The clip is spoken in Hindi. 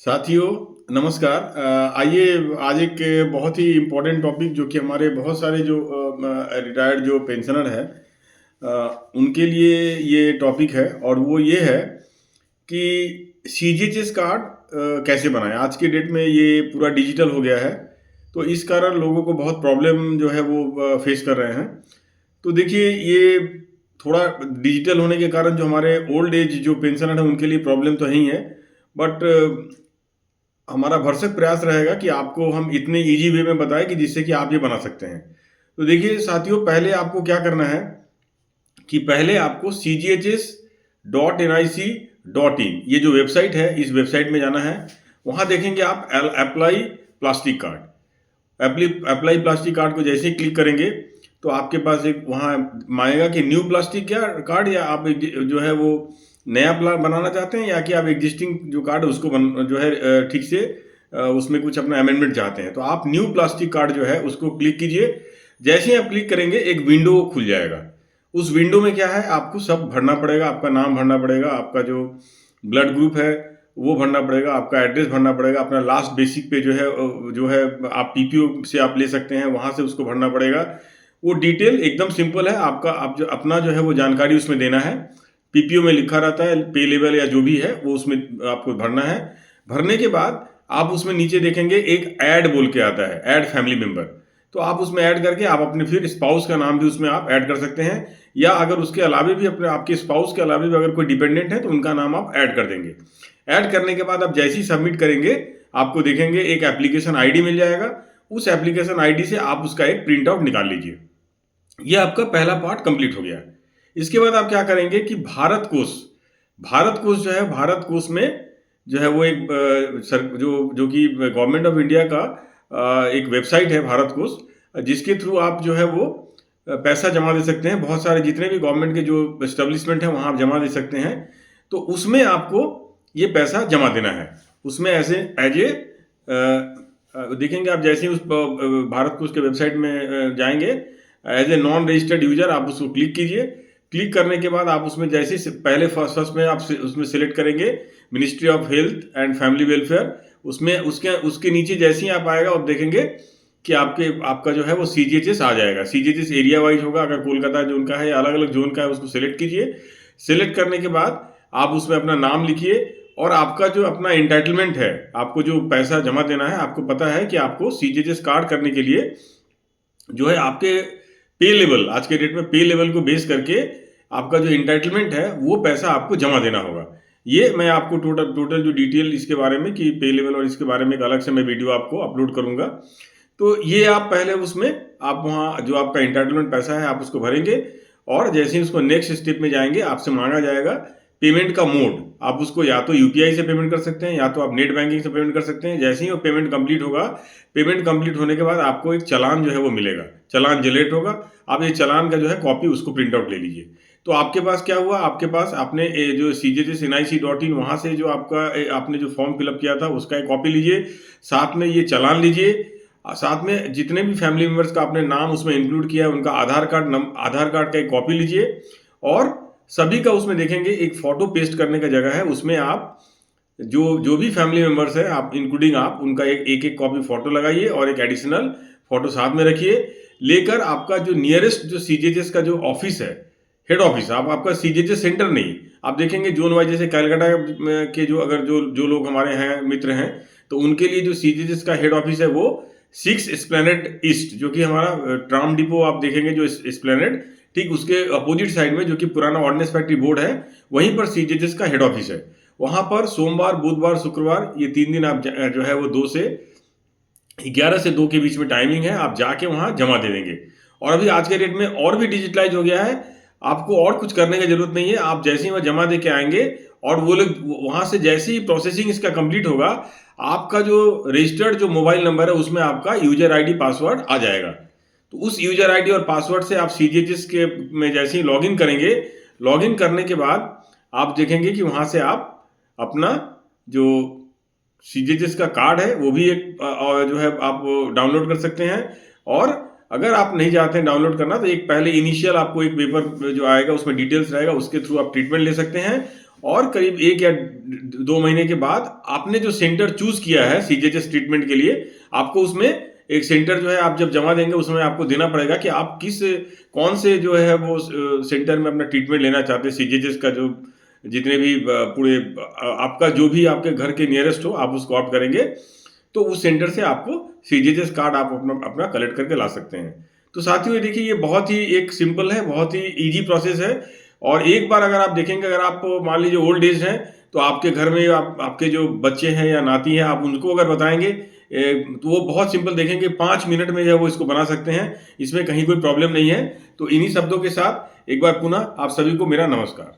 साथियों नमस्कार। आइए आज एक बहुत ही इम्पोर्टेंट टॉपिक जो कि हमारे बहुत सारे जो रिटायर्ड जो पेंशनर है उनके लिए ये टॉपिक है और वो ये है कि सीजीएचएस कार्ड कैसे बनाएं। आज के डेट में ये पूरा डिजिटल हो गया है, तो इस कारण लोगों को बहुत प्रॉब्लम जो है वो फेस कर रहे हैं। तो देखिए, ये थोड़ा डिजिटल होने के कारण जो हमारे ओल्ड एज जो पेंशनर हैं उनके लिए प्रॉब्लम तो नहीं है, बट हमारा भरसक प्रयास रहेगा कि आपको हम इतने ईजी वे में बताएं कि जिससे कि आप ये बना सकते हैं। तो देखिए साथियों, पहले आपको क्या करना है कि पहले आपको cghs.nic.in ये जो वेबसाइट है, इस वेबसाइट में जाना है। वहाँ देखेंगे आप apply plastic card. Apply plastic card को जैसे ही क्लिक करेंगे तो आपके पास एक वहाँ मांगेगा कि न्यू प्लास्टिक कार्ड, या आप जो है वो नया प्लान बनाना चाहते हैं, या कि आप एग्जिस्टिंग जो कार्ड है उसको जो है ठीक से उसमें कुछ अपना अमेंडमेंट चाहते हैं। तो आप न्यू प्लास्टिक कार्ड जो है उसको क्लिक कीजिए। जैसे ही आप क्लिक करेंगे एक विंडो खुल जाएगा। उस विंडो में क्या है, आपको सब भरना पड़ेगा। आपका नाम भरना पड़ेगा, आपका जो ब्लड ग्रुप है वो भरना पड़ेगा, आपका एड्रेस भरना पड़ेगा, अपना लास्ट बेसिक पे जो है आप पीपीओ से आप ले सकते हैं, वहाँ से उसको भरना पड़ेगा। वो डिटेल एकदम सिंपल है। आपका आप जो अपना जो है वो जानकारी उसमें देना है। पीपीओ में लिखा रहता है, पे लेवल या जो भी है वो उसमें आपको भरना है। भरने के बाद आप उसमें नीचे देखेंगे एक ऐड बोल के आता है, ऐड फैमिली मेंबर। तो आप उसमें ऐड करके आप अपने फिर स्पाउस का नाम भी उसमें आप ऐड कर सकते हैं, या अगर उसके अलावे भी अपने आपके स्पाउस के अलावे भी अगर कोई डिपेंडेंट है तो उनका नाम आप ऐड कर देंगे। ऐड करने के बाद आप जैसे ही सबमिट करेंगे आपको देखेंगे एक एप्लीकेशन आईडी मिल जाएगा। उस एप्लीकेशन आईडी से आप उसका एक प्रिंट आउट निकाल लीजिए। ये आपका पहला पार्ट कंप्लीट हो गया। इसके बाद आप क्या करेंगे कि भारत कोष जो है, भारत कोष में जो है वो एक जो कि गवर्नमेंट ऑफ इंडिया का एक वेबसाइट है भारत कोष, जिसके थ्रू आप जो है वो पैसा जमा दे सकते हैं। बहुत सारे जितने भी गवर्नमेंट के जो एस्टेब्लिशमेंट हैं वहाँ आप जमा दे सकते हैं। तो उसमें आपको ये पैसा जमा देना है। उसमें ऐसे एज ए देखेंगे आप जैसे ही उस भारत कोष के वेबसाइट में जाएंगे, as a non registered user आप उसको क्लिक कीजिए। क्लिक करने के बाद आप उसमें जैसे पहले फर्स्ट में आप उसमें सिलेक्ट करेंगे ministry of health and family welfare. उसमें उसके नीचे जैसे ही आप आएगा आप देखेंगे कि आपका जो है वो सीजीएचएस आ जाएगा। सीजीएचएस एरिया वाइज होगा, अगर कोलकाता जोन का है या अलग अलग जोन का है उसको सिलेक्ट कीजिए। सिलेक्ट करने के बाद आप उसमें अपना नाम लिखिए और आपका जो अपना इंटाइटलमेंट है, आपको जो पैसा जमा देना है, आपको पता है कि आपको सीजीएचएस कार्ड करने के लिए जो है आपके पे लेवल, आज के डेट में पे लेवल को बेस करके आपका जो इंटाइटलमेंट है वो पैसा आपको जमा देना होगा। ये मैं आपको टोटल जो डिटेल इसके बारे में कि पे लेवल और इसके बारे में एक अलग से मैं वीडियो आपको अपलोड करूंगा। तो ये आप पहले उसमें आप वहाँ जो आपका इंटाइटलमेंट पैसा है आप उसको भरेंगे, और जैसे ही उसको नेक्स्ट स्टेप में जाएंगे आपसे मांगा जाएगा पेमेंट का मोड। आप उसको या तो यूपीआई से पेमेंट कर सकते हैं या तो आप नेट बैंकिंग से पेमेंट कर सकते हैं। जैसे ही वो पेमेंट कंप्लीट होगा, पेमेंट कंप्लीट होने के बाद आपको एक चालान जो है वो मिलेगा, चालान जनरेट होगा। आप ये चालान का जो है कॉपी उसको प्रिंट आउट ले लीजिए। तो आपके पास क्या हुआ, आपके पास आपने जो cghs.nic.in वहाँ से जो आपने जो फॉर्म फिलअप किया था उसका एक कॉपी लीजिए, साथ में ये चालान लीजिए, साथ में जितने भी फैमिली मेंबर्स का आपने नाम उसमें इंक्लूड किया है उनका आधार कार्ड का एक कॉपी लीजिए, और सभी का उसमें देखेंगे एक फोटो पेस्ट करने का जगह है। उसमें आप जो भी फैमिली मेंबर्स है आप इंक्लूडिंग आप उनका एक कॉपी फोटो लगाइए और एक एडिशनल फोटो साथ में रखिए। लेकर आपका जो नियरेस्ट जो सीजीएचएस का जो ऑफिस है, हेड ऑफिस, आपका सीजीएचएस सेंटर नहीं, आप देखेंगे जोन वाइज, जैसे कलकत्ता के जो अगर जो लोग हमारे हैं मित्र हैं तो उनके लिए जो सीजीएचएस का हेड ऑफिस है वो 6 एस्प्लेनेड ईस्ट, जो कि हमारा ट्राम डिपो आप देखेंगे जो एस्प्लेनेड ठीक उसके अपोजिट साइड में जो कि पुराना ऑर्डिनेंस फैक्ट्री बोर्ड है, वहीं पर सीजीएचएस का हेड ऑफिस है। वहां पर सोमवार, बुधवार, शुक्रवार ये 3 दिन आप जो है वो 11 से 2 के बीच में टाइमिंग है, आप जाके वहां जमा दे देंगे। और अभी आज के डेट में और भी डिजिटलाइज हो गया है, आपको और कुछ करने की जरूरत नहीं है। आप जैसे ही वहां जमा दे के आएंगे और वो लोग वहां से जैसे ही प्रोसेसिंग इसका कंप्लीट होगा, आपका जो रजिस्टर्ड जो मोबाइल नंबर है उसमें आपका यूजर आईडी पासवर्ड आ जाएगा। तो उस यूजर आईडी और पासवर्ड से आप सीजीएचएस के में जैसे ही लॉगिन करेंगे, लॉगिन करने के बाद आप देखेंगे कि वहां से आप अपना जो सीजीएचएस का कार्ड है वो भी एक जो है आप डाउनलोड कर सकते हैं। और अगर आप नहीं चाहते हैं डाउनलोड करना तो एक पहले इनिशियल आपको एक पेपर जो आएगा उसमें डिटेल्स रहेगा, उसके थ्रू आप ट्रीटमेंट ले सकते हैं। और करीब 1 या 2 महीने के बाद आपने जो सेंटर चूज़ किया है सीजीएचएस ट्रीटमेंट के लिए, आपको उसमें एक सेंटर जो है आप जब जमा देंगे उसमें आपको देना पड़ेगा कि आप कौन से जो है वो सेंटर में अपना ट्रीटमेंट लेना चाहते हैं। सीजीएचएस का जो जितने भी आपका जो भी आपके घर के नियरेस्ट हो आप उसको ऑप्ट करेंगे, तो उस सेंटर से आपको सीजीएचएस कार्ड आप अपना अपना कलेक्ट करके ला सकते हैं। तो साथियों ये देखिए ये बहुत ही एक सिंपल है, बहुत ही ईज़ी प्रोसेस है और एक बार अगर आप देखेंगे, अगर आप मान लीजिए ओल्ड एज हैं, तो आपके घर में आपके जो बच्चे हैं या नाती हैं, आप उनको अगर बताएँगे तो वो बहुत सिंपल देखेंगे 5 मिनट में जो है वो इसको बना सकते हैं। इसमें कहीं कोई प्रॉब्लम नहीं है। तो इन्हीं शब्दों के साथ एक बार पुनः आप सभी को मेरा नमस्कार।